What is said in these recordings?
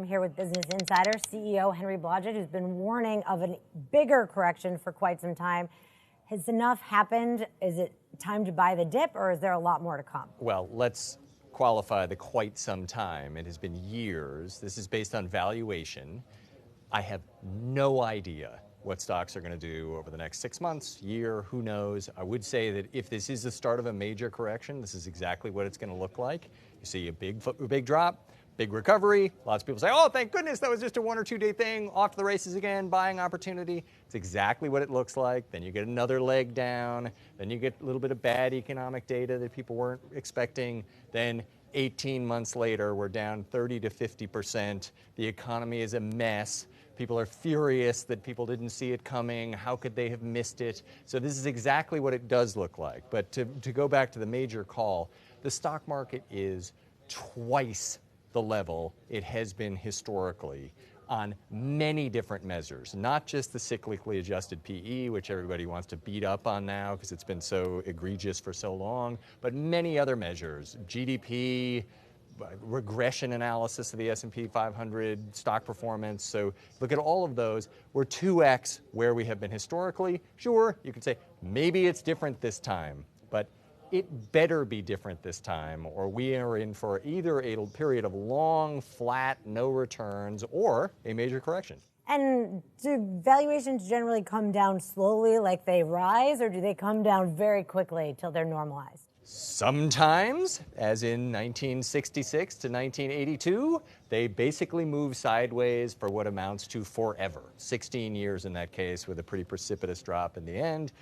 I'm here with Business Insider CEO Henry Blodgett, who's been warning of a bigger correction for quite some time. Has enough happened? Is it time to buy the dip, or is there a lot more to come? Well, let's qualify the quite some time. It has been years. This is based on valuation. I have no idea what stocks are going to do over the next 6 months, year, who knows. I would say that if this is the start of a major correction, this is exactly what it's going to look like. You see a big drop, big recovery. Lots of people say, oh, thank goodness, that was just a 1 or 2 day thing, off to the races again, buying opportunity. It's exactly what it looks like. Then you get another leg down. Then you get a little bit of bad economic data that people weren't expecting. Then 18 months later, we're down 30 to 50%. The economy is a mess. People are furious that people didn't see it coming. How could they have missed it? So this is exactly what it does look like. But to go back to the major call, the stock market is twice the level it has been historically on many different measures, not just the cyclically adjusted PE, which everybody wants to beat up on now because it's been so egregious for so long, but many other measures, GDP, regression analysis of the S&P 500, stock performance. So look at all of those. We're 2x where we have been historically. Sure, you could say maybe it's different this time, but it better be different this time, or we are in for either a period of long, flat, no returns, or a major correction. And do valuations generally come down slowly like they rise, or do they come down very quickly till they're normalized? Sometimes, as in 1966 to 1982, they basically move sideways for what amounts to forever. 16 years in that case, with a pretty precipitous drop in the end.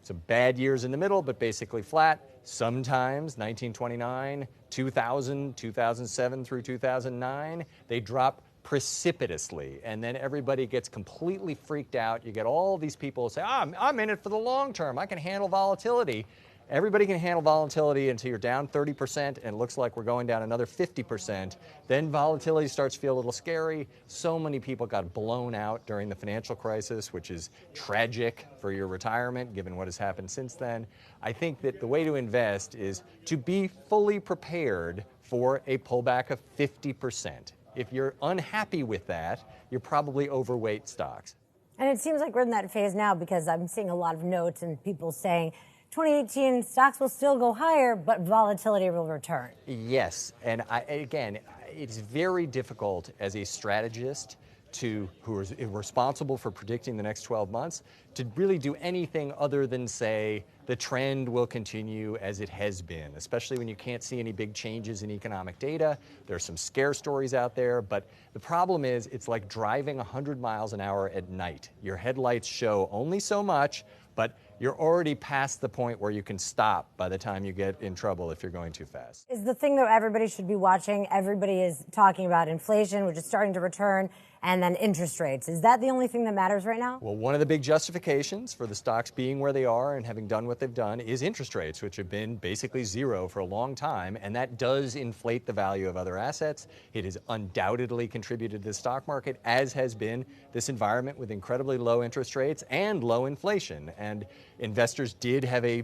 Some bad years in the middle, but basically flat. Sometimes, 1929, 2000, 2007 through 2009, they drop precipitously, and then everybody gets completely freaked out. You get all these people say, I'm in it for the long term. I can handle volatility. Everybody can handle volatility until you're down 30%, and it looks like we're going down another 50%. Then volatility starts to feel a little scary. So many people got blown out during the financial crisis, which is tragic for your retirement, given what has happened since then. I think that the way to invest is to be fully prepared for a pullback of 50%. If you're unhappy with that, you're probably overweight stocks. And it seems like we're in that phase now, because I'm seeing a lot of notes and people saying 2018 stocks will still go higher, but volatility will return. Yes, and again, it's very difficult as a strategist who is responsible for predicting the next 12 months to really do anything other than say the trend will continue as it has been, especially when you can't see any big changes in economic data. There's some scare stories out there, but the problem is it's like driving 100 miles an hour at night. Your headlights show only so much, but you're already past the point where you can stop by the time you get in trouble if you're going too fast. Is the thing that everybody should be watching, everybody is talking about inflation, which is starting to return, and then interest rates. Is that the only thing that matters right now? Well, one of the big justifications for the stocks being where they are and having done what they've done is interest rates, which have been basically zero for a long time, and that does inflate the value of other assets. It has undoubtedly contributed to the stock market, as has been this environment with incredibly low interest rates and low inflation. And investors did have a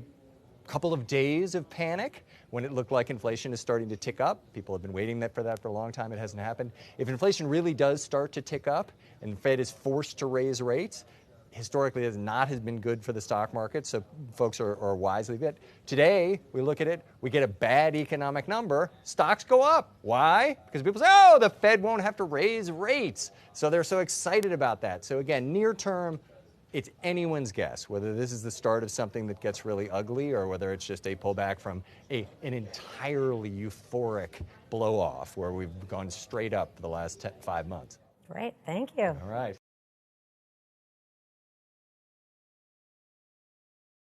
couple of days of panic when it looked like inflation is starting to tick up. People have been waiting for that for a long time. It hasn't happened. If inflation really does start to tick up and the Fed is forced to raise rates, historically has been good for the stock market, so folks are wisely bet. Today, we look at it, we get a bad economic number, stocks go up. Why? Because people say, oh, the Fed won't have to raise rates. So they're so excited about that. So again, near term, it's anyone's guess whether this is the start of something that gets really ugly or whether it's just a pullback from an entirely euphoric blow-off where we've gone straight up for the last 5 months. Great, thank you. All right.